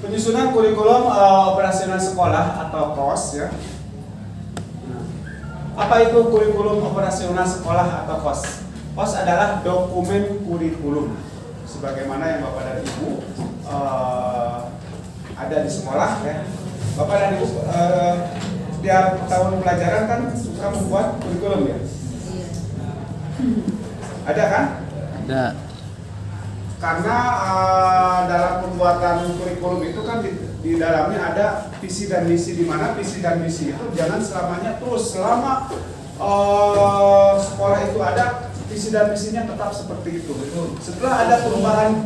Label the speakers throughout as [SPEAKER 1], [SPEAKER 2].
[SPEAKER 1] Penyusunan kurikulum operasional sekolah atau KOS ya. Apa itu kurikulum operasional sekolah atau KOS? KOS adalah dokumen kurikulum. Sebagaimana yang Bapak dan Ibu ada di sekolah ya. Bapak dan Ibu tiap tahun pelajaran kan suka membuat kurikulum ya. Ada kan?
[SPEAKER 2] Ada.
[SPEAKER 1] Karena dalam pembuatan kurikulum itu kan di dalamnya ada visi dan misi, di mana visi dan misi itu jangan selamanya terus selama sekolah itu ada visi dan misinya tetap seperti itu. Setelah ada perubahan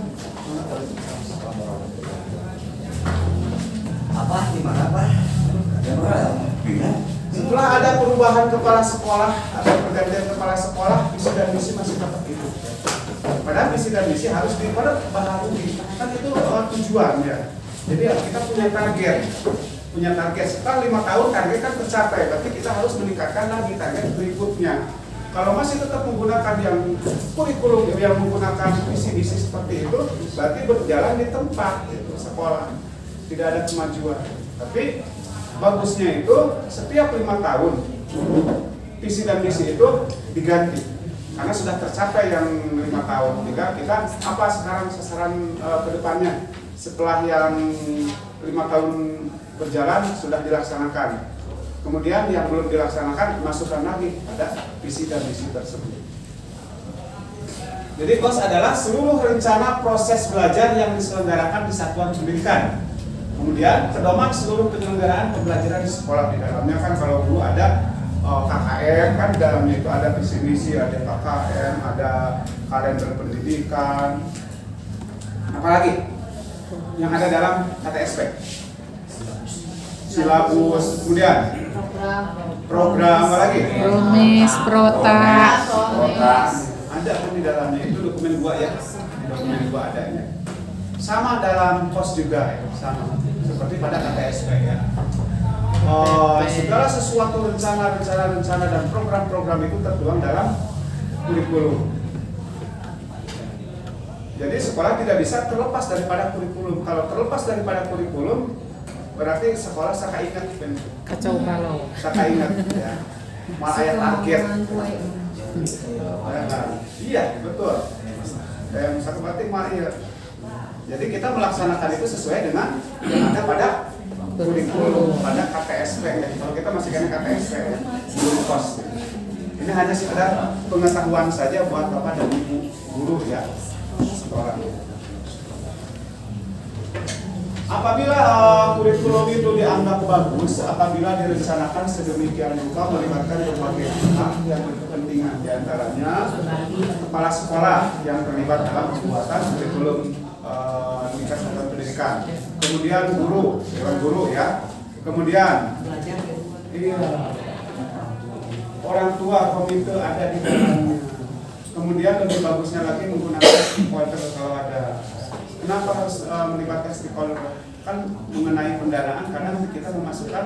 [SPEAKER 1] setelah ada perubahan kepala sekolah, ada pergantian kepala sekolah, visi dan misi masih tetap itu. Padahal visi dan misi harus diperbaharui, kan itu tujuan ya. Jadi kita punya target setelah 5 tahun target kan tercapai, berarti kita harus meningkatkan lagi target berikutnya. Kalau masih tetap menggunakan yang kurikulum yang menggunakan visi misi seperti itu, berarti berjalan di tempat itu sekolah, tidak ada kemajuan. Tapi bagusnya itu setiap 5 tahun visi dan misi itu diganti. Karena sudah tercapai yang 5 tahun, kita apa sekarang sasaran ke depannya setelah yang 5 tahun berjalan sudah dilaksanakan. Kemudian yang belum dilaksanakan masukkan lagi pada visi dan misi tersebut. Jadi KOS adalah seluruh rencana proses belajar yang diselenggarakan di satuan pendidikan. Kemudian pedoman seluruh penyelenggaraan pembelajaran di sekolah. Di dalamnya kan kalau dulu ada KKM kan di dalamnya itu ada visi misi, ada KKM, ada kalender pendidikan, apalagi yang ada dalam KTSP, silabus, kemudian program apalagi,
[SPEAKER 2] Rumis, prota,
[SPEAKER 1] ada kan di dalamnya itu dokumen 2 ya, dokumen 2 adanya. Sama dalam KOS juga ya, sama seperti pada KTSP ya. Segala sesuatu rencana dan program-program itu tertuang dalam kurikulum. Jadi sekolah tidak bisa terlepas daripada kurikulum. Kalau terlepas daripada kurikulum, berarti sekolah saka ingat
[SPEAKER 2] kacau balau.
[SPEAKER 1] Saka ingat ya. Malah ayat target. Iya betul. Yang saka berarti malah. Jadi kita melaksanakan itu sesuai dengan yang ada pada kurikulum, pada KTSP ya. Kalau kita masih kena KTSP ya, belum KOS. Ini hanya sekedar pengetahuan saja buat Bapak dan Ibu guru ya sekolah. Apabila kurikulum itu dianggap bagus, apabila direncanakan sedemikian rupa melibatkan berbagai pihak yang berkepentingan, diantaranya kepala sekolah yang terlibat dalam pembuatan kurikulum tingkat satuan pendidikan, kemudian guru, dewan guru ya, kemudian orang tua komite ada di dalamnya, kemudian lebih bagusnya lagi menggunakan stakeholder kalau ada. Kenapa harus melibatkan stakeholder? Kan mengenai pendanaan, karena kita memasukkan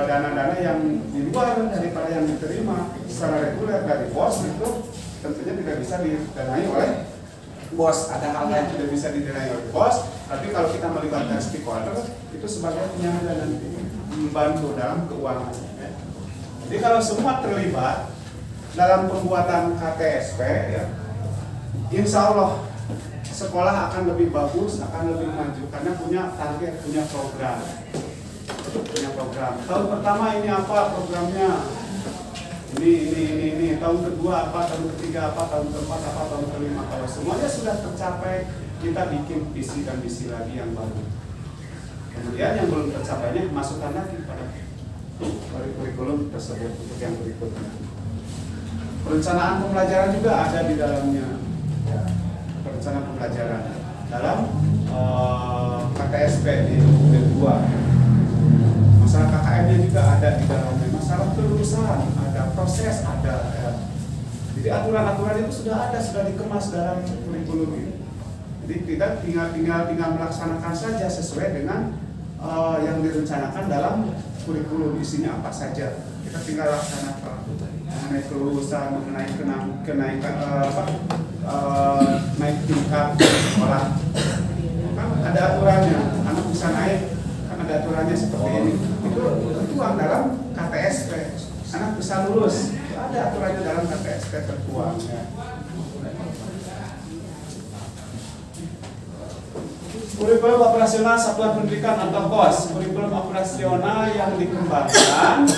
[SPEAKER 1] dana-dana yang di luar daripada yang diterima secara reguler dari BOS itu tentunya tidak bisa didanai oleh BOS. Ada hal yang tidak bisa didanai oleh BOS, tapi kalau kita melibatkan stakeholder itu sebagai penyangga dan membantu dalam keuangan. Jadi kalau semua terlibat dalam pembuatan KTSP ya, insya Allah sekolah akan lebih bagus, akan lebih maju karena punya target, punya program. Tahun pertama ini apa programnya? Ini tahun kedua apa, tahun ketiga apa, tahun keempat apa, tahun kelima. Kalau semuanya sudah tercapai, kita bikin visi dan misi lagi yang baru. Kemudian yang belum tercapainya masukkan lagi pada kurikulum tersebut untuk yang berikutnya. Perencanaan pembelajaran juga ada di dalamnya. Ya, perencanaan pembelajaran dalam KTSP di dokumen 2. Masalah KKM-nya juga ada di dalamnya. Masalah kelulusan ada, proses ada. Ya. Jadi aturan-aturan itu sudah ada, sudah dikemas dalam kurikulum ini. Jadi kita tinggal melaksanakan saja sesuai dengan yang direncanakan dalam kurikulum, isinya apa saja. Kita tinggal laksanakan mengenai kelulusan, mengenai kenaikan naik tingkat sekolah. Kan ada aturannya. Anak bisa naik karena ada aturannya seperti ini. Itu tertuang dalam KTSP. Anak bisa lulus, itu ada aturannya dalam KTSP tertuang. Ya. Kurikulum operasional satuan pendidikan atau KOS, kurikulum operasional yang dikembangkan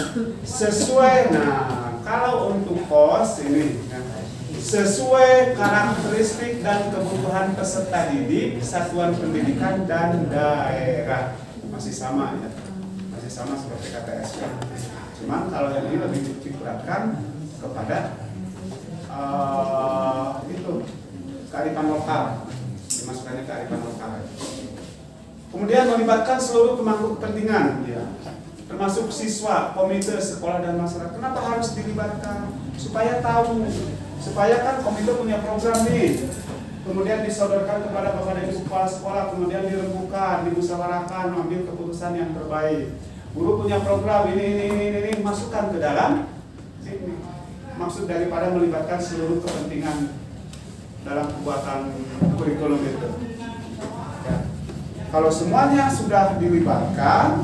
[SPEAKER 1] sesuai. Nah, kalau untuk KOS ini sesuai karakteristik dan kebutuhan peserta didik, satuan pendidikan dan daerah. Masih sama ya, masih sama seperti KTSP. Cuman kalau yang ini lebih diperhatikan kepada itu kearifan lokal, dimasukkannya kearifan lokal. Kemudian melibatkan seluruh pemangku kepentingan, ya, termasuk siswa, komite, sekolah dan masyarakat. Kenapa harus dilibatkan? Supaya tahu, supaya kan komite punya program nih, kemudian disodorkan kepada bapak dan ibu kepala sekolah, kemudian dirembukan, dimusyawarahkan, mengambil keputusan yang terbaik. Guru punya program ini, masukkan ke dalam ini. Maksud daripada melibatkan seluruh kepentingan dalam pembuatan kurikulum itu. Ya. Kalau semuanya sudah dilibatkan,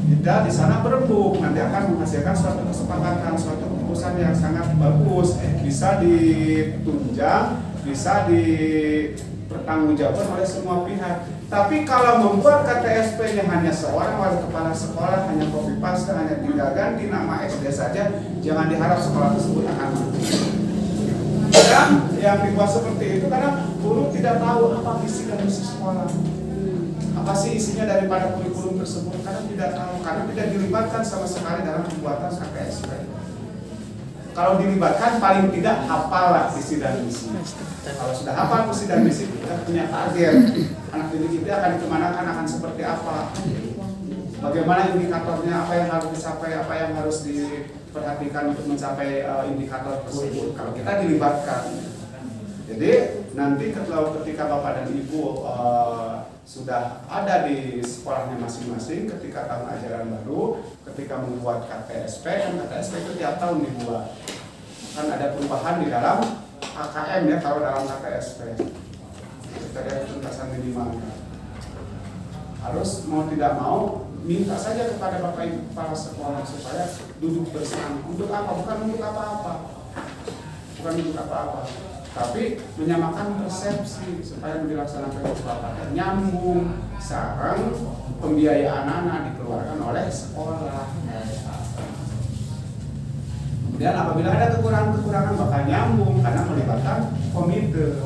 [SPEAKER 1] kita di sana berembuk, nanti akan menghasilkan suatu kesepakatan, suatu keputusan yang sangat bagus, bisa ditunjang, bisa dipertanggungjawabkan oleh semua pihak. Tapi kalau membuat KTSP-nya hanya seorang wali kepala sekolah, hanya copy paste, hanya tinggal ganti nama SD saja, jangan diharap sekolah tersebut akan maju. Dan yang dibuat seperti itu karena guru tidak tahu apa visi dan misi sekolah. Apa sih isinya daripada kurikulum tersebut, karena tidak tahu, karena tidak dilibatkan sama sekali dalam pembuatan KTSP. Kalau dilibatkan paling tidak hafal visi dan misi. Kalau sudah hafal visi dan misi, kita punya target. Anak didik kita akan kemana, akan seperti apa, bagaimana indikatornya, apa yang harus dicapai, apa yang harus diperhatikan untuk mencapai indikator tersebut. Kalau kita dilibatkan, jadi nanti ketika bapak dan ibu sudah ada di sekolahnya masing-masing, ketika tahun ajaran baru, ketika membuat KTSP, kan KTSP itu tiap tahun dibuat, kan ada perubahan di dalam AKM ya, kalau dalam KTSP kriteria tuntasan minimal harus mau tidak mau minta saja kepada bapak ibu kepala sekolah supaya duduk bersama. Untuk apa? Bukan untuk apa-apa, bukan untuk apa-apa, tapi menyamakan persepsi supaya dilaksanakan kesepakatan nyambung sarang pembiayaan anak dikeluarkan oleh sekolah. Kemudian apabila ada kekurangan bakal nyambung karena melibatkan komite,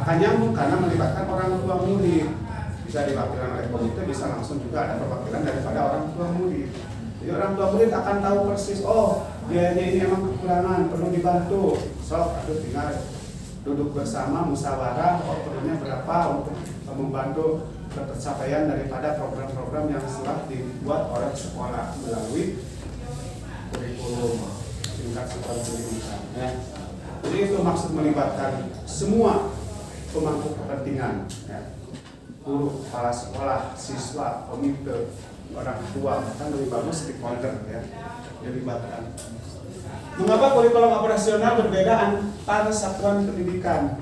[SPEAKER 1] akan nyambung karena melibatkan orang tua murid, bisa diwakilkan oleh komite, bisa langsung juga ada perwakilan daripada orang tua murid. Jadi orang tua murid akan tahu persis, oh biayanya ini emang kekurangan, perlu dibantu. So, tinggal duduk bersama, musyawarah, oh perlunya berapa untuk membantu pencapaian daripada program-program yang telah dibuat oleh sekolah melalui kurikulum tingkat sekolah pendidikan. Ya. Jadi itu maksud melibatkan semua pemangku kepentingan, ya. Guru, kepala sekolah, siswa, komite, orang tua, kan lebih bagus stakeholder ya, dilibatkan. Mengapa kurikulum operasional berbeda antara satuan pendidikan?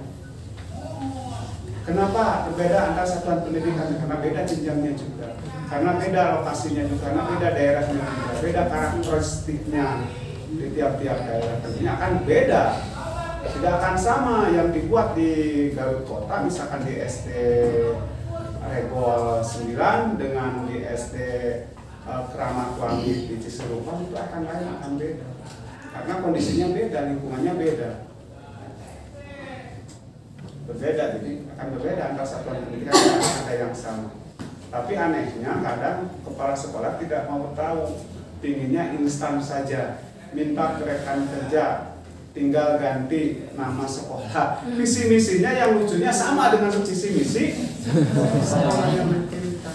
[SPEAKER 1] Kenapa berbeda antara satuan pendidikan? Karena beda jenjangnya juga, karena beda lokasinya juga, karena beda daerahnya juga, beda karakteristiknya di tiap-tiap daerah. Tentunya akan beda, tidak akan sama yang dibuat di Garut Kota, misalkan di SD Regol 9 dengan di SD Keramat Wangi di Ciserupan, itu akan lain, akan beda. Karena kondisinya beda, lingkungannya beda. Berbeda, jadi akan berbeda antara satuan pendidikan dan ada yang sama. Tapi anehnya kadang kepala sekolah tidak mau tahu, pinginnya instan saja, minta ke rekan kerja, tinggal ganti nama sekolah. Visi misinya yang lucunya sama dengan visi misi sekolah yang kita.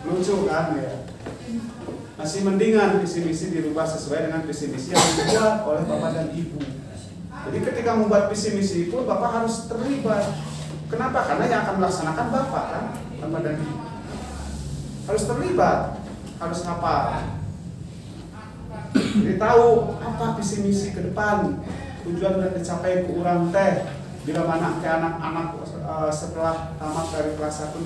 [SPEAKER 1] Lucu kan ya? Masih mendingan visi misi dirubah sesuai dengan visi misi yang dibuat oleh bapak dan ibu. Jadi ketika membuat visi misi itu bapak harus terlibat. Kenapa? Karena yang akan melaksanakan bapak kan, bapak dan ibu. Harus terlibat, harus hafal. Jadi tahu apa visi misi ke depan, tujuan sudah dicapai ke urang teh, Bila mana anak-anak setelah tamat dari kelas 1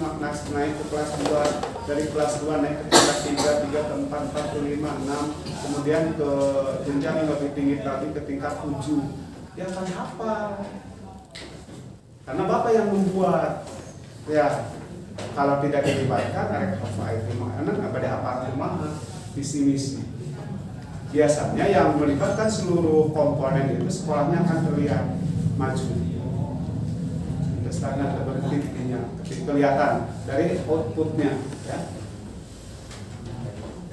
[SPEAKER 1] naik ke kelas 2, dari kelas 2 naik ke tingkat 3, 3 ke 4, 4 ke 5, 6, kemudian ke jenjang yang lebih tinggi lagi ke tingkat 7, dia akan hafal. Karena Bapak yang membuat, ya kalau tidak dilibatkan, ada hafal itu mana, ada hafal kumaha, visi misi. Biasanya yang melibatkan seluruh komponen itu sekolahnya akan terlihat maju. Stagnan atau berhenti kelihatan dari outputnya, ya.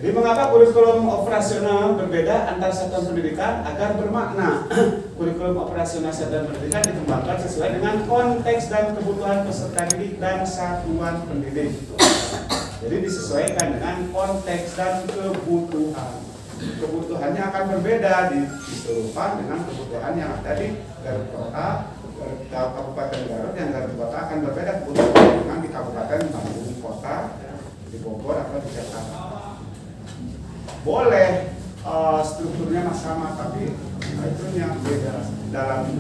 [SPEAKER 1] Jadi mengapa kurikulum operasional berbeda antar satuan pendidikan? Agar bermakna. Kurikulum operasional satuan pendidikan dikembangkan sesuai dengan konteks dan kebutuhan peserta didik dan satuan pendidik. Jadi disesuaikan dengan konteks dan kebutuhan. Kebutuhannya akan berbeda diserupakan dengan kebutuhan yang ada di Garut Kota. Kabupaten Garut yang Garut Kota akan berbeda kebutuhan dengan di Kabupaten Bandung Kota, di Bogor atau di Jakarta. Boleh strukturnya sama, tapi itu yang beda dalam.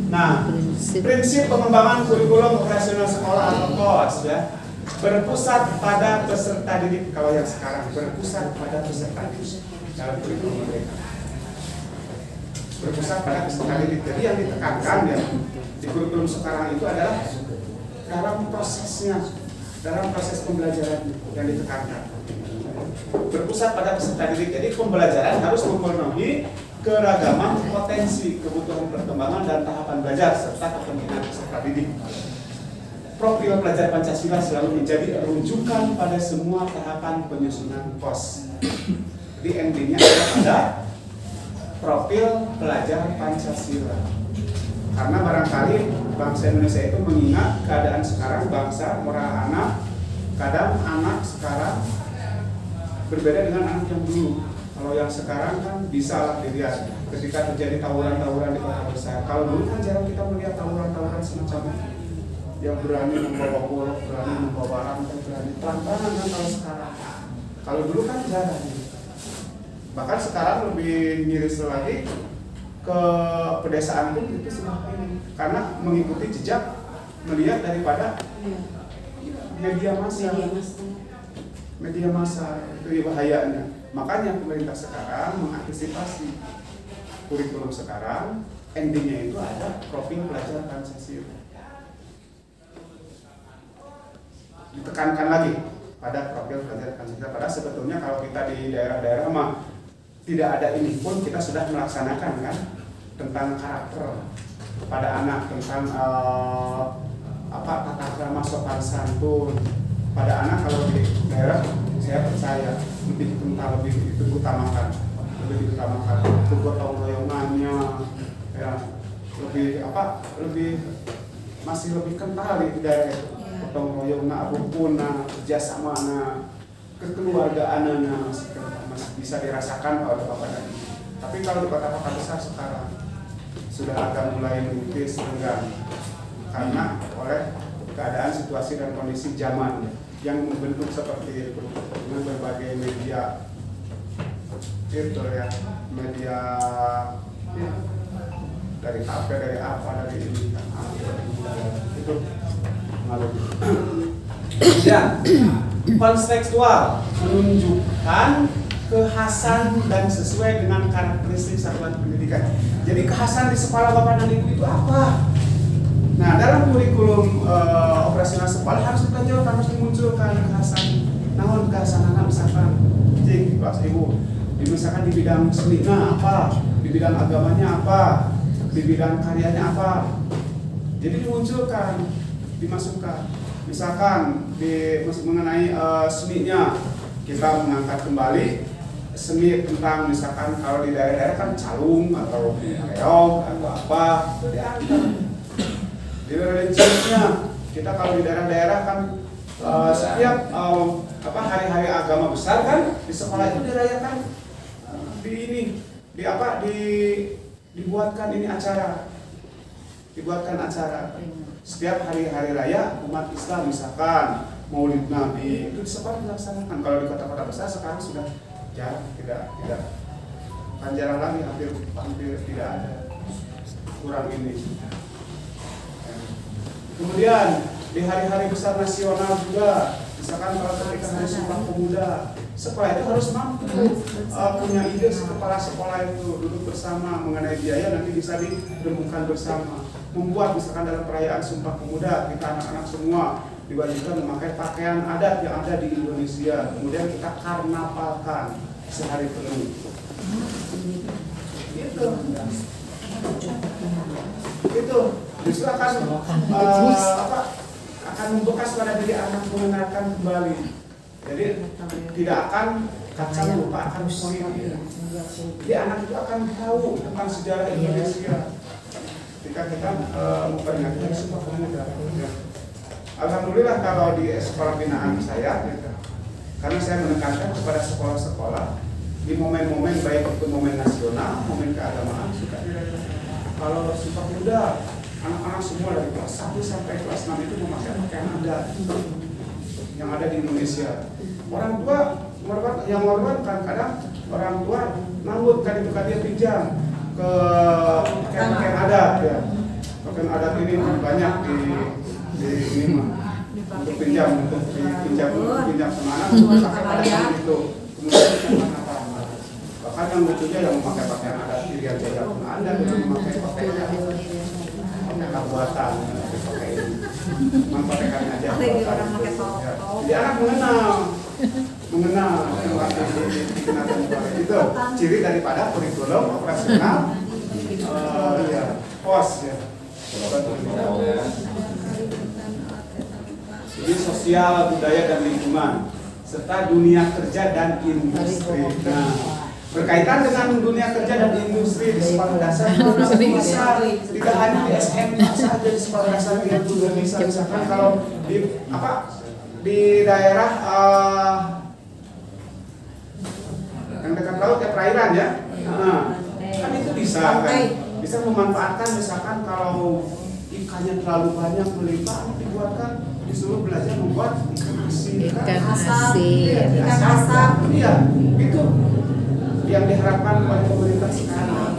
[SPEAKER 1] Nah, prinsip pengembangan kurikulum operasional sekolah atau KOS, ya, berpusat pada peserta didik. Kalau yang sekarang berpusat pada peserta didik dalam kurikulum mereka, berpusat pada peserta didik. Jadi yang ditekankan ya di kurikulum sekarang itu adalah dalam prosesnya, dalam proses pembelajaran yang ditekankan, berpusat pada peserta didik. Jadi pembelajaran harus memenuhi keragaman potensi, kebutuhan perkembangan dan tahapan belajar serta kepentingan peserta didik. Profil pelajar Pancasila selalu menjadi rujukan pada semua tahapan penyusunan KOS. Jadi endingnya pada profil pelajar Pancasila. Karena barangkali bangsa Indonesia itu mengingat keadaan sekarang, bangsa moral anak, kadang anak sekarang berbeda dengan anak yang dulu. Kalau yang sekarang kan bisa lah dilihat ketika terjadi tawuran-tawuran di kota besar. Kalau dulu kan jarang kita melihat tawuran-tawuran semacam itu. Yang berani membawa golok, berani membawa barang, dan berani pelan-pelan kan kalau sekarang. Kalau dulu kan jarang. Bahkan sekarang lebih miris lagi ke pedesaan pun itu sudah ini, karena mengikuti jejak melihat daripada media massa itu bahayanya. Makanya pemerintah sekarang mengantisipasi kurikulum sekarang endingnya itu ada profil pelajar Pancasila. Ditekankan lagi pada profil pelajar Pancasila. Padahal sebetulnya kalau kita di daerah-daerah mah tidak ada ini pun kita sudah melaksanakan kan tentang karakter pada anak, tentang tata krama sopan santun pada anak. Kalau di daerah saya percaya lebih kental, lebih diutamakan gotong royongannya, ya, lebih masih lebih kental di daerah itu. Gotong royongna, rukuna, kerjasamana, kekeluargaanana masih bisa dirasakan oleh bapak dan ibu. Tapi kalau di kota-kota besar sekarang sudah agak mulai menipis enggan karena oleh keadaan, situasi dan kondisi zaman yang membentuk seperti itu dengan berbagai media itu ya, media ya, dari HP, dari apa, dari ini kan itu malu. Kemudian kontekstual menunjukkan kekhasan dan sesuai dengan karakteristik satuan pendidikan. Jadi kekhasan di sekolah bapak dan ibu itu apa? Nah, dalam kurikulum operasional sekolah harus ditonjolkan, harus dimunculkan kekhasan. Namun kekhasan anak misalkan di kelas ibu, misalkan di bidang seninya apa, di bidang agamanya apa, di bidang karyanya apa. Jadi dimunculkan, dimasukkan. Misalkan mengenai seninya kita mengangkat kembali seni tentang misalkan kalau di daerah-daerah kan calung atau reog atau apa diangkat. Di religiusnya kita kalau di daerah-daerah kan setiap hari-hari agama besar kan di sekolah itu dirayakan dibuatkan acara setiap hari-hari raya umat Islam, misalkan Maulid Nabi itu di sekolah dilaksanakan. Kalau di kota-kota besar sekarang sudah jarang, tidak Kan jarang lagi, hampir tidak ada, kurang ini. Kemudian di hari-hari besar nasional juga, misalkan kalau ketika Hari Sumpah Pemuda, sekolah itu harus mampu punya ide kepala sekolah itu duduk bersama mengenai biaya, nanti bisa dirembukan bersama. Membuat misalkan dalam perayaan Sumpah Pemuda, kita anak-anak semua diwajibkan memakai pakaian adat yang ada di Indonesia. Kemudian kita karnavalkan sehari penuh. Itu justru akan akan membekas pada diri anak, mengenalkan kembali. Jadi tidak akan kacang lupa akan poin. Jadi anak itu akan tahu tentang sejarah Indonesia ketika kita memperingati Sumpah Pemuda. Alhamdulillah kalau di sekolah binaan saya, karena saya menekankan kepada sekolah-sekolah di momen-momen baik itu momen nasional, momen keagamaan, suka kalau Sumpah Pemuda, anak-anak semua dari kelas 1 sampai kelas 6 itu memakai pakaian adat yang ada di Indonesia. Orang tua yang mengorbankan, kadang orang tua nanggut kan itu dia pinjam ke pakaian adat ya. Pakaian adat ini banyak di ini mah untuk pinjam sama anak pakai pakaian itu. Kemudian bahkan yang lucunya yang memakai pakaian adat Irian Jaya pun ada yang memakai pakaian buatan, pakai ini, mempakaikan aja. Jadi anak mengenal itu ciri daripada kurikulum operasional POS ya. Jadi sosial, budaya dan lingkungan serta dunia kerja dan industri. Nah, berkaitan dengan dunia kerja dan industri di sekolah dasar bisa tidak hanya di SM saja, di sekolah dasar yang juga bisa. Misalkan kalau di daerah yang dekat laut ya, perairan ya, kan itu bisa memanfaatkan. Misalkan kalau ikannya terlalu banyak melimpah, dibuatkan, disuruh belajar membuat ikan asin. Ikan asap. Iya, itu yang diharapkan oleh pemerintah sekarang,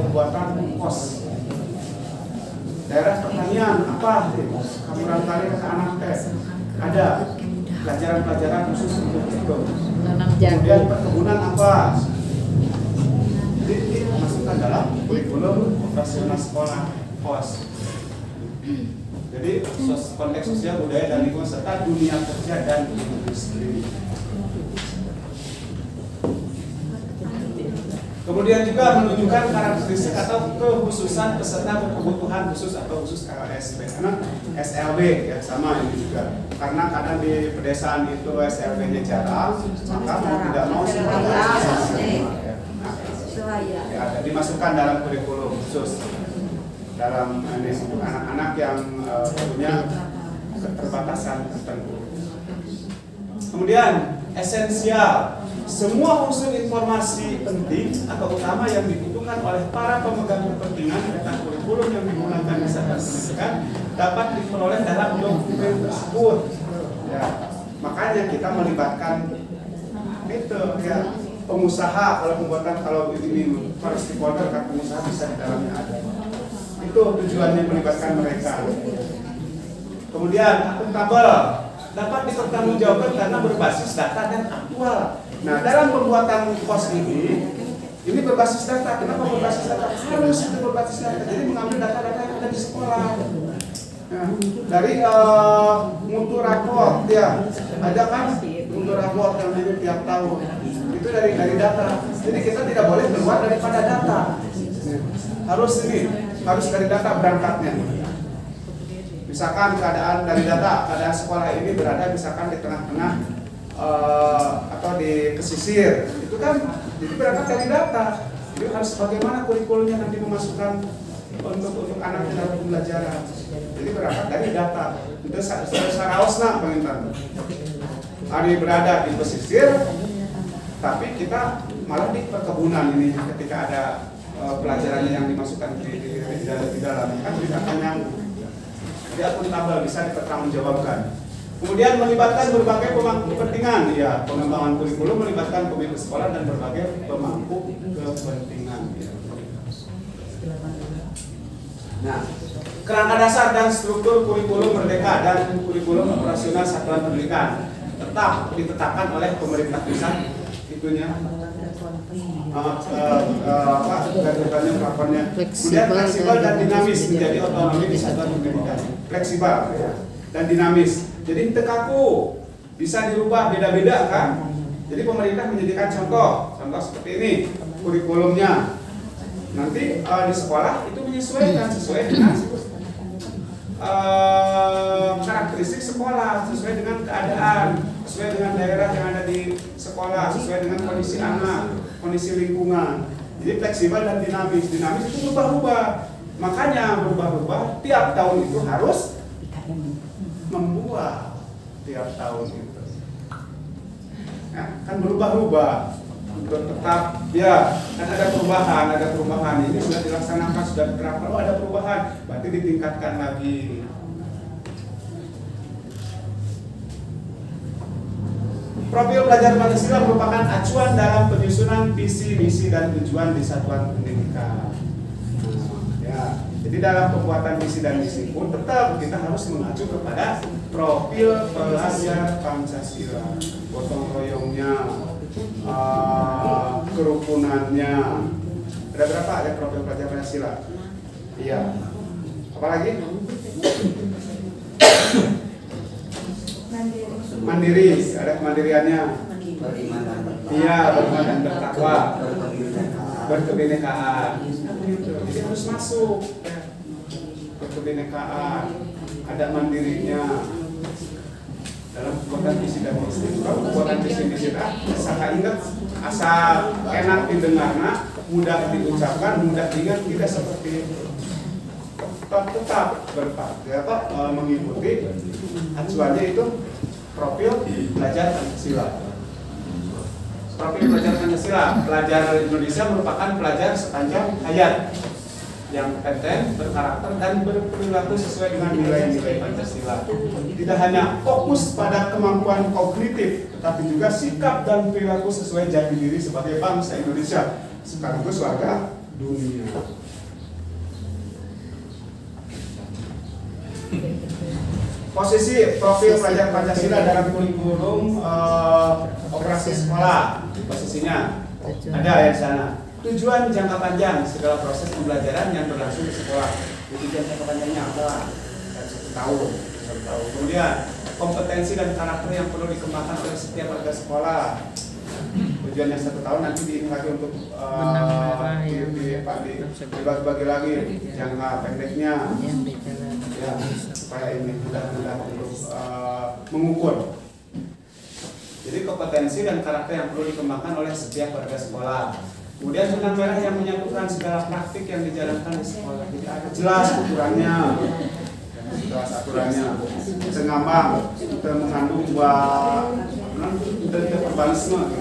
[SPEAKER 1] pembuatan pos. Daerah pertanian apa? Kamu barangkali ke anak ada pelajaran-pelajaran khusus untuk itu. Kemudian perkebunan apa? Jadi dimasukkan dalam kurikulum operasional sekolah POS. Jadi konteks sosial, budaya dan lingkungan serta dunia kerja dan industri. Kemudian juga menunjukkan karakteristik atau kekhususan peserta berkebutuhan khusus atau khusus LSB. Karena SLB ya sama ini juga. Karena kadang di pedesaan itu SLB-nya jarang, maka mau tidak mau semua ada dimasukkan dalam kurikulum khusus dalam ini untuk anak-anak yang punya keterbatasan tertentu. Kemudian esensial. Semua unsur informasi penting atau utama yang dibutuhkan oleh para pemegang kepentingan tentang kurikulum yang digunakan di saat pendidikan dapat diperoleh dalam dokumen tersebut. Ya, makanya kita melibatkan itu ya pengusaha kalau ini para stakeholder kan pengusaha bisa di dalamnya ada. Itu tujuannya melibatkan mereka. Kemudian akuntabel dapat dipertanggungjawabkan karena berbasis data dan aktual. Nah, dalam pembuatan POS ini berbasis data. Kenapa berbasis data? Harus itu berbasis data. Jadi mengambil data-data yang ada di sekolah. Nah, dari mutu raport ya, ada kan mutu raport yang hidup tiap tahun. Itu dari data. Jadi kita tidak boleh keluar daripada data. Harus dari data berangkatnya. Misalkan keadaan dari data, keadaan sekolah ini berada misalkan di tengah-tengah atau di pesisir, itu kan jadi berangkat dari data. Jadi harus bagaimana kurikulumnya nanti memasukkan untuk anaknya dalam pembelajaran. Jadi berangkat dari data. Itu saraosna pengintan. Hari berada di pesisir, tapi kita malah di perkebunan ini ketika ada pelajarannya yang dimasukkan di dalam kan tidak akan nyambung. Jadi akuntabel bisa dipertanggungjawabkan. Kemudian melibatkan berbagai pemangku kepentingan, ya, pengembangan kurikulum melibatkan komite sekolah dan berbagai pemangku kepentingan. Ya. Nah, kerangka dasar dan struktur kurikulum merdeka dan kurikulum operasional satuan pendidikan tetap ditetapkan oleh pemerintah pusat itunya. Kemudian fleksibel dan dinamis menjadi otonomi di satuan pendidikan. Fleksibel ya, dan dinamis. Jadi tekaku bisa dirubah beda-beda kan. Jadi pemerintah menyediakan contoh seperti ini kurikulumnya. Nanti di sekolah itu menyesuaikan sesuai dengan karakteristik sekolah, sesuai dengan keadaan, sesuai dengan daerah yang ada di sekolah, sesuai dengan kondisi anak, kondisi lingkungan. Jadi fleksibel dan dinamis. Dinamis itu berubah-ubah. Makanya berubah-ubah tiap tahun itu harus membuat tiap tahun itu. Nah, kan berubah-ubah. Untuk tetap ya kan ada perubahan ini sudah dilaksanakan, sudah diterapkan, ada perubahan, berarti ditingkatkan lagi. Profil pelajar Pancasila merupakan acuan dalam penyusunan visi, misi, dan tujuan di satuan pendidikan. Ya, jadi dalam pembuatan visi dan misi pun tetap kita harus mengacu kepada profil pelajar Pancasila, gotong royongnya, kerukunannya. Ada berapa? Ada profil pelajar Pancasila. Iya. Apalagi? Mandiri. Ada kemandiriannya. Iya, beriman dan bertakwa, berkebinekaan. Jadi harus masuk. Berkebinekaan. Ada mandirinya. Dalam pembuatan visi dan misi, kalau pembuatan visi misi asal ingat, asal enak didengarnya, mudah diucapkan, mudah diingat, tidak seperti itu. Tetap mengikuti acuannya itu profil pelajar Pancasila. Profil pelajar Pancasila, pelajar Indonesia merupakan pelajar sepanjang hayat yang kompeten, berkarakter, dan berperilaku sesuai dengan nilai-nilai Pancasila. Tidak hanya fokus pada kemampuan kognitif, tetapi juga sikap dan perilaku sesuai jati diri sebagai bangsa Indonesia, sekaligus warga dunia. Posisi profil pelajar Pancasila dalam kurikulum operasi sekolah, posisinya ada ya di sana. Tujuan jangka panjang segala proses pembelajaran yang berlangsung di sekolah. Tujuan jangka panjangnya apa? 1 tahun. Kemudian kompetensi dan karakter yang perlu dikembangkan oleh setiap warga sekolah. Tujuannya 1 tahun, nanti lagi untuk dibagi-bagi lagi jangka pendeknya. Ya, supaya ini mudah-mudah untuk mengukur. Jadi kompetensi dan karakter yang perlu dikembangkan oleh setiap warga sekolah. Kemudian benang merah yang menyatukan segala praktik yang dijalankan di sekolah. Jadi ada jelas aturannya, sengambang, kita mengandung verbalisme.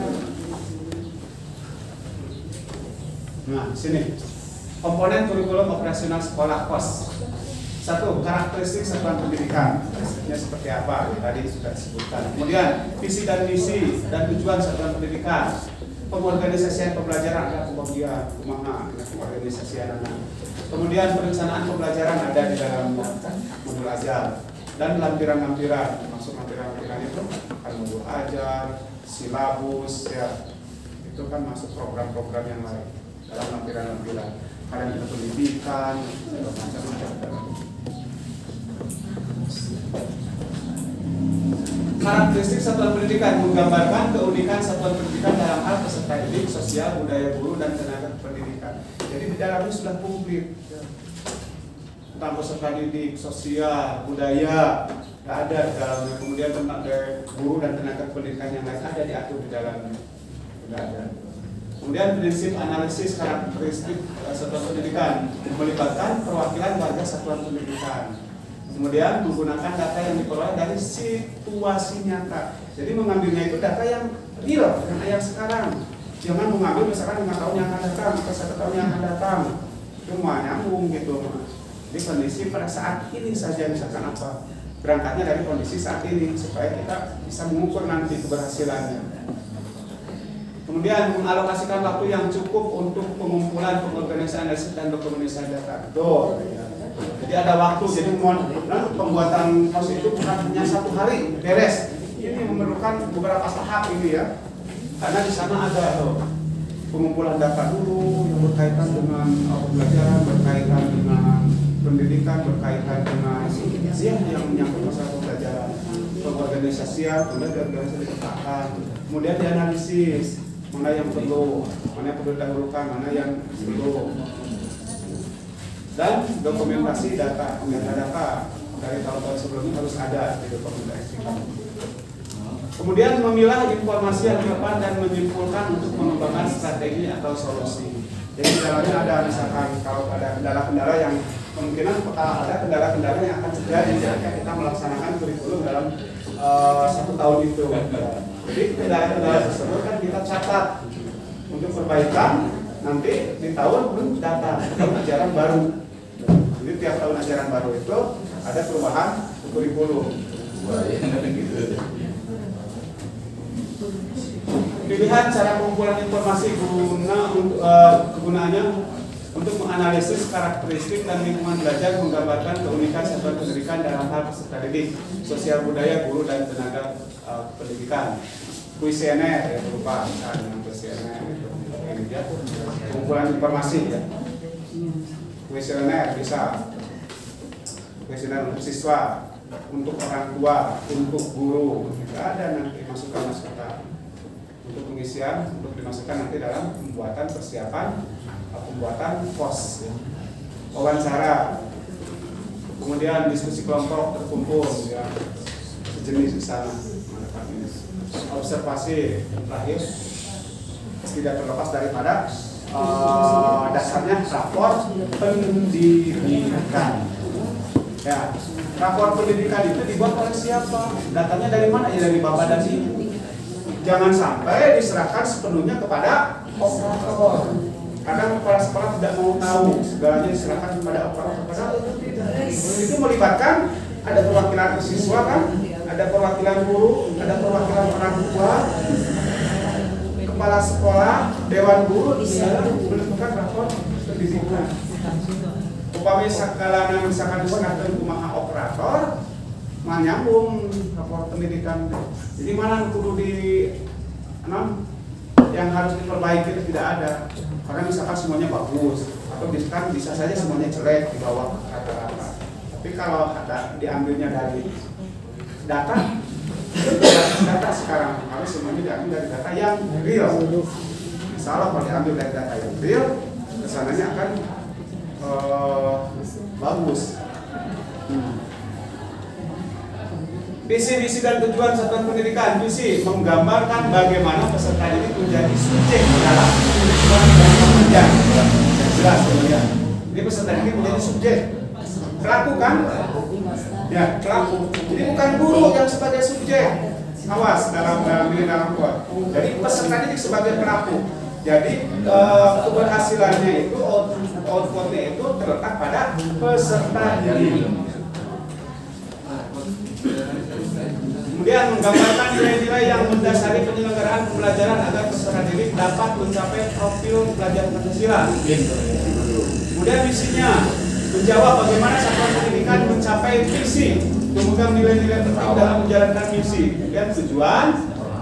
[SPEAKER 1] Nah, sini komponen kurikulum operasional sekolah KOS. 1. Karakteristik satuan pendidikan. Karakteristiknya seperti apa? Tadi sudah disebutkan. Kemudian visi dan misi dan tujuan satuan pendidikan. Pengorganisasian pembelajaran ada pembagian kumaha pengorganisasian anak. Kemudian perencanaan pembelajaran ada di dalam modul ajar dan lampiran-lampiran, termasuk lampiran-lampiran itu kan modul ajar, silabus ya. Itu kan masuk program-program yang lain dalam lampiran-lampiran. Kadang pendidikan, macam-macam. Karakteristik satuan pendidikan menggambarkan keunikan satuan pendidikan dalam hal peserta didik, sosial, budaya guru, dan tenaga pendidikan. Jadi di dalamnya sudah komplit tentang peserta didik, sosial, budaya, ada di dalamnya. Kemudian tentang guru dan tenaga pendidikan yang lain ada diatur di dalamnya. Sudah ada. Kemudian prinsip analisis karakteristik satuan pendidikan melibatkan perwakilan warga satuan pendidikan. Kemudian menggunakan data yang diperoleh dari situasi nyata. Jadi mengambilnya itu data yang real, yang sekarang. Jangan mengambil misalkan 5 tahun yang akan datang atau 1 tahun yang akan datang. Itu mah nyambung gitu. Jadi kondisi pada saat ini saja misalkan apa berangkatnya dari kondisi saat ini supaya kita bisa mengukur nanti keberhasilannya. Kemudian mengalokasikan waktu yang cukup untuk pengumpulan, pengorganisasian dan dokumentasi data. Betul. Jadi ada waktu, jadi pembuatan pos itu bukan hanya 1 hari beres. Ini memerlukan beberapa tahap ini ya. Karena di sana ada pengumpulan data dulu yang berkaitan dengan pembelajaran, berkaitan dengan pendidikan, berkaitan dengan yang menyangkut masalah pembelajaran, pengorganisasian, kemudian organisasi ditetapkan, kemudian dianalisis mana yang perlu, mana yang perlu didahulukan, mana yang perlu, dan dokumentasi data dari tahun-tahun sebelumnya harus ada di dokumentasikan. Kemudian memilah informasi yang relevan dan menyimpulkan untuk mengembangkan strategi atau solusi. Jadi di dalamnya ada misalkan kalau ada kendala-kendala yang kemungkinan ada kendala-kendala yang akan terjadi jika kita melaksanakan kurikulum dalam 1 tahun itu. Jadi kendala-kendala tersebut kan kita catat untuk perbaikan nanti di tahun ajaran baru. Jadi tiap tahun ajaran baru itu ada perubahan kurikulum. Pilihan cara pengumpulan informasi kegunaannya untuk menganalisis karakteristik dan lingkungan belajar, menggambarkan keunikan satuan pendidikan dalam hal peserta didik, sosial budaya, guru dan tenaga pendidikan. Kuesioner ya berupa dengan kuesioner itu ini ya pengumpulan informasi ya. Kuesioner bisa kuesioner untuk siswa, untuk orang tua, untuk guru, tidak ada nanti masukan-masukan untuk pengisian, untuk dimasukkan nanti dalam pembuatan persiapan pembuatan pos ya. Wawancara, kemudian diskusi kelompok terkumpul ya sejenis di sana. Observasi terakhir tidak terlepas daripada dasarnya rapor pendidikan ya. Rapor pendidikan itu dibuat oleh siapa? Datanya dari mana? Ya dari Bapak dan Ibu. Jangan sampai diserahkan sepenuhnya kepada operator. Kadang kepala sekolah tidak mau tahu, segalanya diserahkan kepada operator. Padahal itu tidak. Itu melibatkan ada perwakilan siswa kan, ada perwakilan guru, ada perwakilan orang tua, kepala sekolah, dewan guru, menentukan rapor pendidikan. Upamanya sekalian misalkan diserahkan kumaha operator, menyambung rapor pendidikan. Jadi mana kudu di yang harus diperbaiki tidak ada. Karena misalkan semuanya bagus atau misalkan bisa saja semuanya jelek di bawah rata-rata. Tapi kalau ada diambilnya dari data sekarang harus semuanya diambil dari data yang real. Misalnya kalau diambil dari data yang real, kesananya akan bagus. Visi-visi dan tujuan satuan pendidikan. Visi menggambarkan bagaimana peserta didik menjadi subjek dalam kehidupan dan pekerja. Jelas ya. Ini peserta didik menjadi subjek. Pelaku kan? Ya, pelaku. Jadi bukan guru yang sebagai subjek. Awas dalam kuat. Jadi peserta didik sebagai pelaku. Jadi keberhasilannya itu outputnya itu terletak pada peserta didik. Kemudian menggambarkan nilai-nilai yang mendasari penyelenggaraan pembelajaran agar peserta didik dapat mencapai profil pelajar Pancasila. Kemudian visinya menjawab bagaimana satuan pendidikan mencapai visi, memegang nilai-nilai penting dalam menjalankan misi. Kemudian tujuan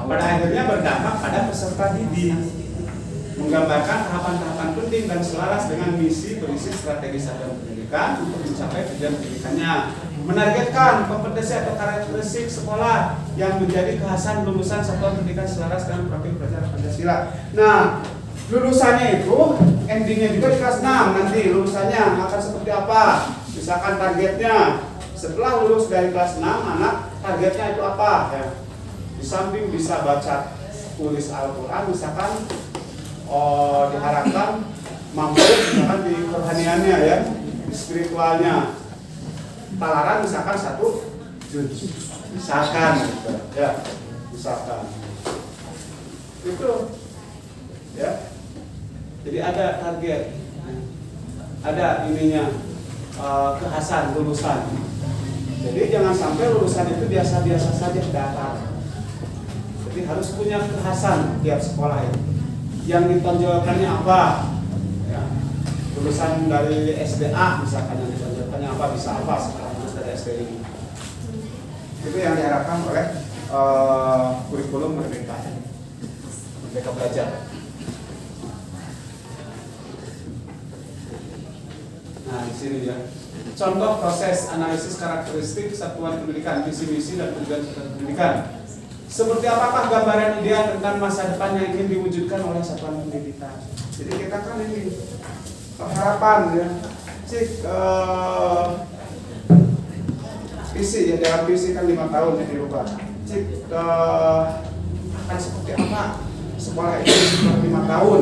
[SPEAKER 1] pada akhirnya berdampak pada peserta didik. Menggambarkan tahapan-tahapan penting dan selaras dengan misi berisi strategi satuan pendidikan untuk mencapai tujuan pendidikannya. Menargetkan kompetensi atau karakteristik sekolah yang menjadi kekhasan lulusan satuan pendidikan selaras dengan profil pelajar Pancasila. Nah, lulusannya itu endingnya juga di kelas 6 nanti lulusannya akan seperti apa? Misalkan targetnya setelah lulus dari kelas 6 anak targetnya itu apa ya? Di samping bisa baca tulis Al-Quran misalkan diharapkan mampu misalkan di kerohaniannya ya, di spiritualnya. Talaran misalkan 1 juz, misalkan gitu, ya, misalkan itu, ya. Jadi ada target, ada ininya kekhasan lulusan. Jadi jangan sampai lulusan itu biasa-biasa saja datar. Jadi harus punya kekhasan tiap sekolah itu. Yang ditonjolkannya apa? Ya. Lulusan dari SDA misalkan yang ditonjolkannya apa, bisa apa sekarang dari SD ini. Itu yang diharapkan oleh kurikulum Merdeka Belajar. Nah, di sini ya. Contoh proses analisis karakteristik satuan pendidikan, visi misi dan tujuan satuan pendidikan. Seperti apakah gambaran ideal tentang masa depan yang ingin diwujudkan oleh satuan pendidikan? Jadi kita kan ini harapan ya, visi ya, dalam visi kan 5 tahun yang dirubah. Akan seperti apa sekolah ini setelah 5 tahun?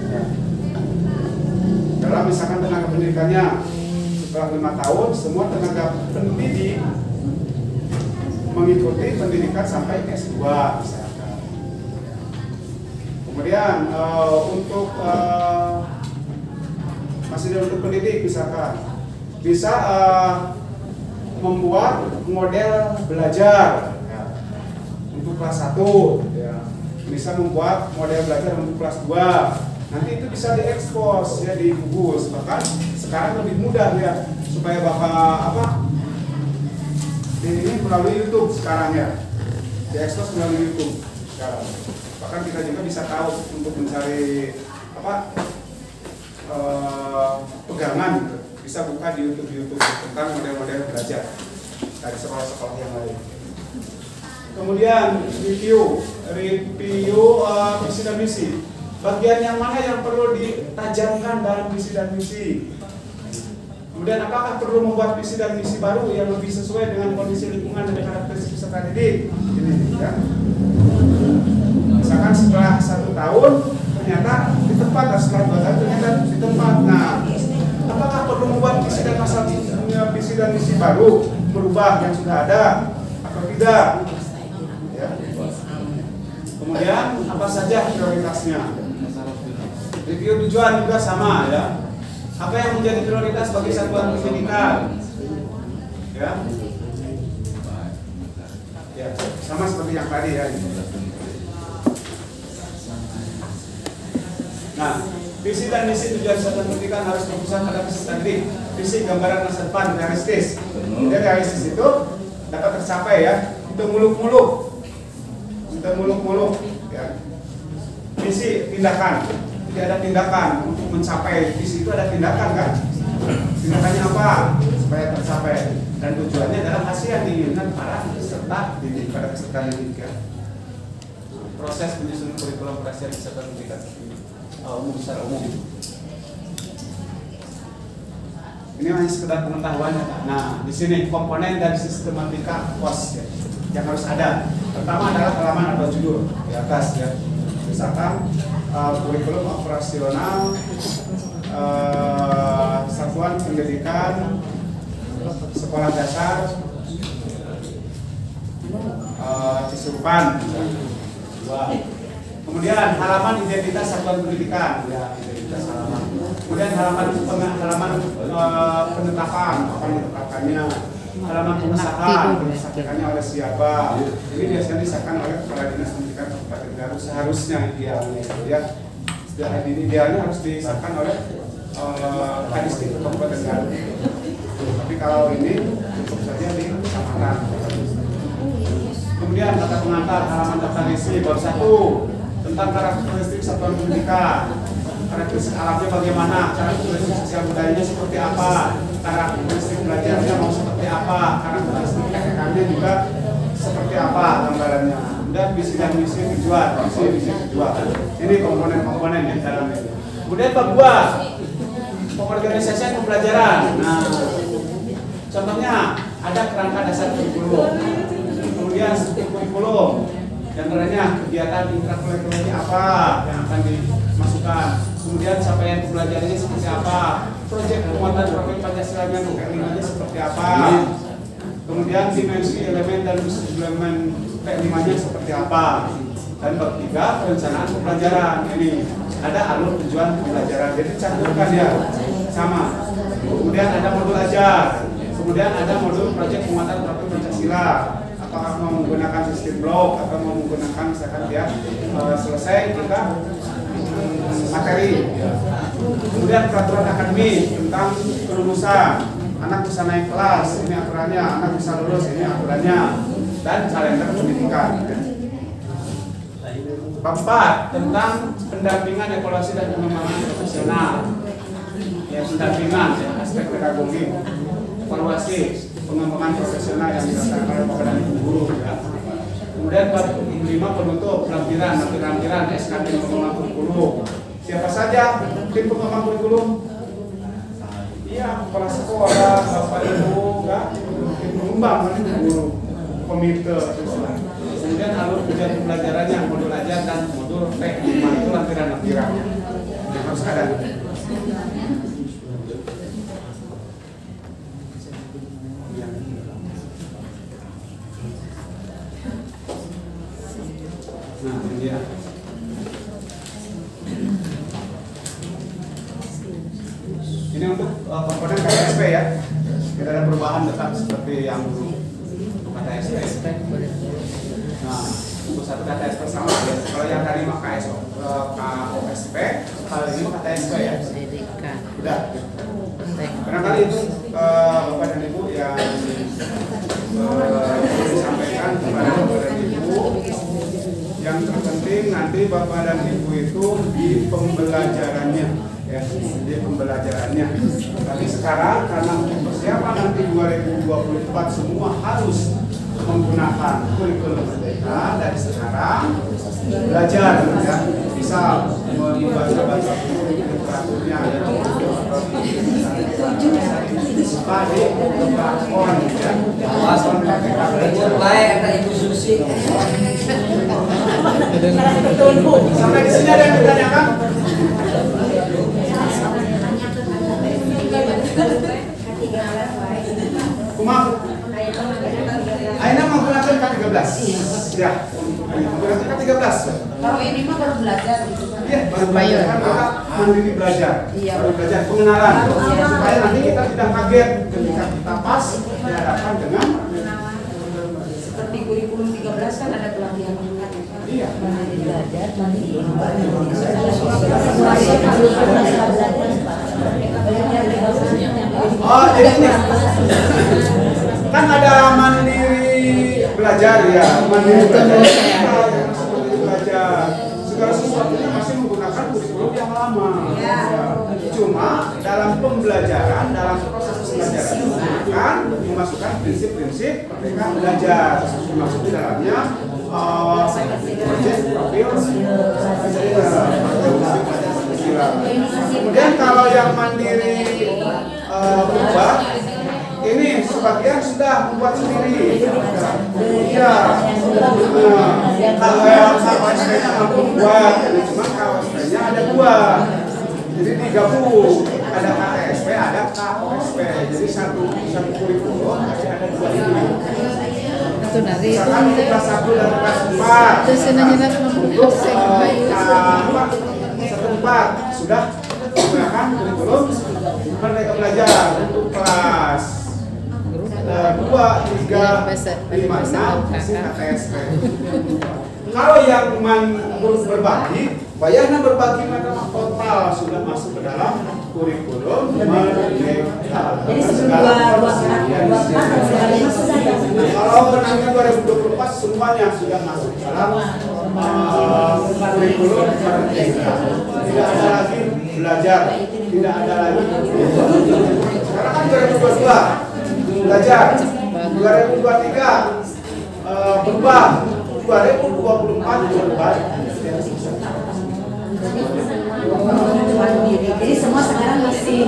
[SPEAKER 1] Ya. Dalam misalkan tenaga pendidikannya setelah 5 tahun semua tenaga pendidik mengikuti pendidikan sampai S2 misalkan. Kemudian untuk masih untuk pendidik misalkan bisa membuat model belajar ya, untuk kelas 1 ya. Bisa membuat model belajar untuk kelas 2. Nanti itu bisa diekspos ya, dibungkus. Bahkan sekarang lebih mudah ya, supaya Bapak ini melalui YouTube sekarang ya, diekspos melalui YouTube sekarang. Bahkan kita juga bisa tahu untuk mencari pegangan gitu. Bisa buka di YouTube tentang model-model belajar dari sekolah-sekolah yang lain. Kemudian review visi dan misi. Bagian yang mana yang perlu ditajamkan dalam visi dan misi? Kemudian apakah perlu membuat visi dan misi baru yang lebih sesuai dengan kondisi lingkungan dan karakteristik peserta didik? Ini ya. Misalkan setelah 1 tahun ternyata di tempat, setelah 2 tahun ternyata di tempat. Nah, apakah perlu membuat visi dan misi baru, merubah yang sudah ada atau tidak? Ya. Kemudian apa saja prioritasnya? Review tujuan juga sama ya. Apa yang menjadi prioritas bagi satuan pendidikan? Ya. Ya, sama seperti yang tadi ya. Nah, visi dan misi tujuan satuan pendidikan harus berpusat pada peserta didik. Visi gambaran masa depan realistis. Jadi realistis itu dapat tercapai ya. Itu muluk-muluk ya. Misi tindakan. Jadi ada tindakan untuk mencapai visi itu, ada tindakan kan? Tindakannya apa supaya tercapai, dan tujuannya adalah hasil yang diinginkan para peserta didik, pada peserta didik ya. Proses penyusunan kurikulum operasi peserta pendidikan umum secara umum. Ini hanya sekedar pengetahuan. Nah, di sini komponen dan sistematika POS ya, yang harus ada. Pertama adalah halaman atau judul di atas ya. Misalkan kurikulum operasional satuan pendidikan sekolah dasar Cisurupan. Kemudian halaman identitas satuan pendidikan ya, identitas halaman. Kemudian halaman penetapan, apa ditetapkannya, halaman pengesahannya oleh siapa. Ini biasanya disahkan oleh Kepala Dinas Pendidikan Kabupaten Garut, seharusnya idealnya ya. Idealnya harus disahkan oleh Kadisdikbud Kabupaten Garut. Tapi kalau ini cukup saja di kecamatan. Kemudian kata pengantar, halaman daftar isi bab 1 tentang karakteristik satuan pendidikan. Karakteristik alamnya bagaimana, karakteristik sosial budayanya seperti apa, karakteristik belajarnya mau seperti apa, karakteristik TKK-nya juga seperti apa gambarannya. Dan visi dan misi tujuan, visi tujuan. Ini komponen-komponen yang dalam ini. Kemudian bab 2 pengorganisasian pembelajaran. Nah, contohnya ada kerangka dasar kurikulum, kemudian struktur kurikulum, dan lainnya kegiatan intrakurikulernya apa yang akan dimasukkan, kemudian capaian pembelajarannya seperti apa, proyek penguatan profil Pancasilanya P5-nya seperti apa, kemudian dimensi elemen dan suplemen P5-nya seperti apa, dan bab 3 perencanaan pembelajaran. Ini ada alur tujuan pembelajaran, jadi cantumkan ya sama. Kemudian ada modul ajar, Kemudian ada modul proyek penguatan praktik Pancasila. Apakah mau menggunakan sistem blok atau mau menggunakan misalkan dia selesai kita materi. Kemudian peraturan akademik tentang kelulusan. Anak bisa naik kelas, ini aturannya. Anak bisa lulus, ini aturannya. Dan kalender pendidikan. Bab 4 tentang pendampingan evaluasi dan pengembangan profesional. Ya, pendampingan ya, aspek pedagogi, evaluasi, pengembangan profesional yang dilakukan oleh Bapak dan Ibu guru ya. Kemudian bab 5 penutup lampiran SKT pengembangan kurikulum. Siapa saja tim pengembangan kurikulum? Iya, kepala sekolah, Bapak Ibu, enggak, tim pengembang, guru, komite, kemudian alur ujian pembelajarannya, modul ajar dan modul P5 itu lampiran-lampiran yang harus ada. Nah, ini dia. Ini untuk komponen KTSP ya. Tidak ada perubahan tetap seperti yang dulu untuk KTSP. Nah, untuk satu KTSP sama ya. Kalau yang tadi mah KOSP, kalau ini mah KTSP ya. Udah. Barangkali itu Bapak dan Ibu yang disampaikan kepada Bapak dan Ibu. Yang terpenting nanti Bapak dan Ibu itu di pembelajarannya ya, di pembelajarannya. Tapi sekarang karena untuk persiapan nanti 2024 semua harus menggunakan kurikulum merdeka, dari sekarang belajar ya, bisa membaca literaturnya ya, sebagai orang ya,
[SPEAKER 3] Ibu Susi.
[SPEAKER 1] Sampai di sini ada yang ditanyakan? Kumam, Aina menggunakan K13. Ya, menggunakan K13.
[SPEAKER 4] Kalau ini mah baru belajar.
[SPEAKER 1] Iya, baru belajar. Kan kita mandiri belajar. Baru belajar pengenalan. Supaya nanti kita tidak kaget ketika kita pas dihadapkan dengan
[SPEAKER 4] Seperti kurikulum 13 kan ada pelatihan minat.
[SPEAKER 1] iya.
[SPEAKER 4] Belajar, mandiri.
[SPEAKER 1] Oh, jadi ini kan ada mandiri belajar ya, mandiri belajar. Segala sesuatunya masih menggunakan kurikulum yang lama. Ya. Cuma dalam pembelajaran, dalam proses pembelajaran menggunakan memasukkan prinsip-prinsip mereka belajar, termasuk di dalamnya proyek profil. Kemudian kalau yang mandiri berubah, ini sebagian sudah membuat sendiri. Ya, kalau yang KWSP-nya mampu buat, cuma KWSP-nya ada dua, jadi digabung. Ada KTSP, ada KOSP. Jadi satu kurikulum, tapi ada dua ini.
[SPEAKER 2] Itu nanti
[SPEAKER 1] Misalkan untuk kelas 1 dan kelas 4.
[SPEAKER 2] terus nanya
[SPEAKER 1] Untuk kelas 4 sudah menggunakan kurikulum Merdeka Belajar untuk kelas 2, 3, 5, 6 masih KTSP. Kalau yang berbagi, bayarnya berbagi mereka total sudah masuk ke dalam kurikulum Merdeka.
[SPEAKER 4] Jadi sebelum
[SPEAKER 1] Kalau nanti 2024 semuanya sudah masuk ke dalam kurikulum Merdeka. Tidak ada lagi belajar, tidak ada lagi. Sekarang kan 2022 belajar, 2023 berubah, 2024 berubah.
[SPEAKER 4] Jadi semua sekarang masih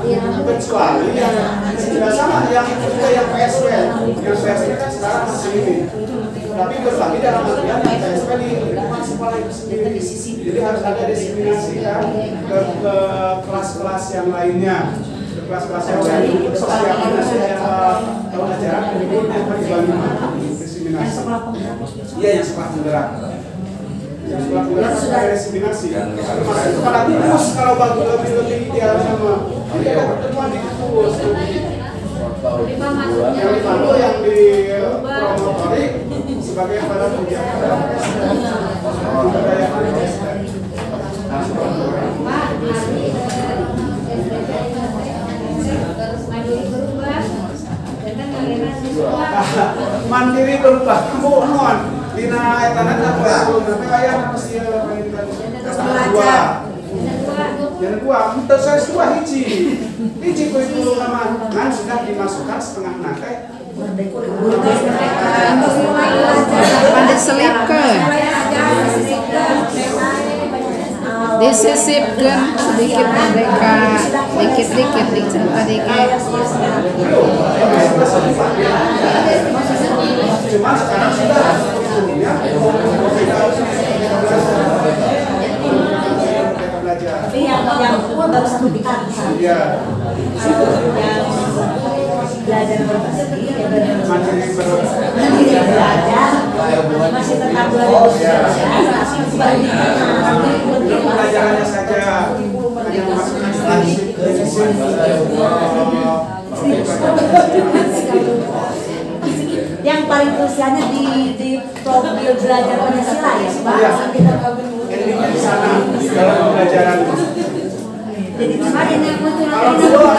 [SPEAKER 1] Iya, kecuali yang tidak sama, yang PSW, kan sekarang masih ini. Tapi berbagi dalam artian PSW di lingkungan sekolah itu sendiri. Jadi harus ada diseminasi kan ke kelas-kelas yang lainnya. Kelas-kelas yang lain untuk sosialisasi tahun ajaran itu yang harus dibagi diseminasi. Iya, yang sekolah penggerak. Yang sekolah penggerak harus ada diseminasi. Itu pada kursus kalau bagi lebih ideal sama. Jadi ada pertemuan di kursus. Yang 5 itu yang di promotori sebagai badan ujian budaya mandiri berubah kamu non dina etana tapi aya pasti yang kedua terus dua hiji kurikulum nama kan sudah dimasukkan setengah nate
[SPEAKER 2] Pada selipkan, disisipkan sedikit mereka, dikit-dikit dicerita dikit.
[SPEAKER 1] cuma sekarang sudah kurikulumnya
[SPEAKER 3] Tapi yang tua baru 1 pekan.
[SPEAKER 1] iya
[SPEAKER 3] Belajar berbahasa
[SPEAKER 1] mandiri
[SPEAKER 3] belajar masih tetap 2019
[SPEAKER 1] pelajarannya saja hanya memasukkan
[SPEAKER 3] yang paling krusialnya di profil belajar Pancasila ya Pak.
[SPEAKER 1] intinya di sana di dalam pembelajaran
[SPEAKER 3] Jadi kemarin yang
[SPEAKER 1] kalau dua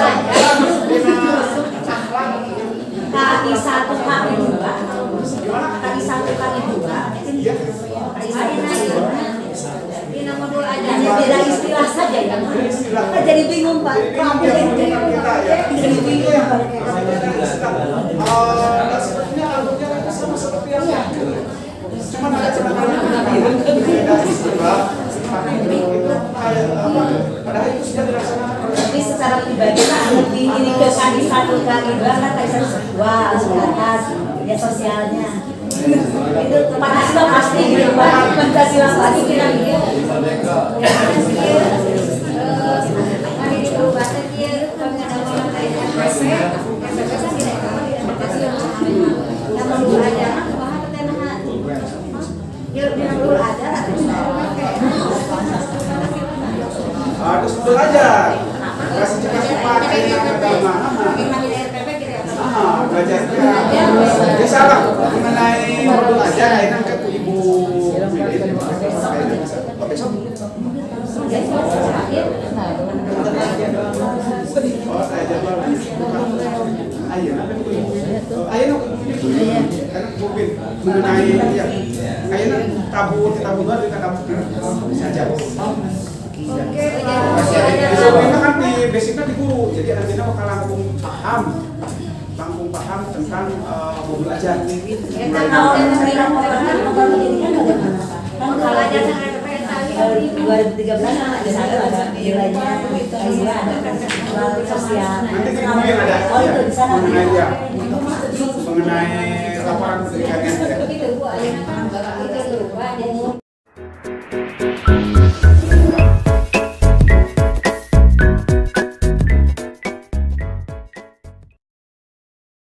[SPEAKER 3] KI 1 KI 2 KI 1 KI 2
[SPEAKER 1] iya
[SPEAKER 3] hanya beda istilah saja ya Pak. Jadi bingung Pak. Kamu jadi bingung Pak.
[SPEAKER 1] sebetulnya alurnya sama seperti yang cuma ada beda istilah tapi itu padahal itu sudah dilaksanakan
[SPEAKER 3] Tapi secara pribadi Pak lebih ini ke KI 1 KI 2 kan KI 1 sekarang media sosialnya itu Pancasila pasti gitu Pak. Pancasila pasti kira gitu.
[SPEAKER 1] harus belajar kasih cepat agama belajarnya bisa lah mengenai belajar enak ke ibu mengenai ya ayeuna tabu baru kita tabu saja. Ini kan di basicnya di guru, jadi nantinya bakal langsung paham tentang mau belajar.
[SPEAKER 3] Kalau yang sering mau pendidikan bagaimana? Kan kalau aja 2013 ada satu ada nilainya ada sosial.
[SPEAKER 1] Nanti di buku yang ada.
[SPEAKER 3] Oh itu di sana.
[SPEAKER 1] Mengenai laporan pendidikannya.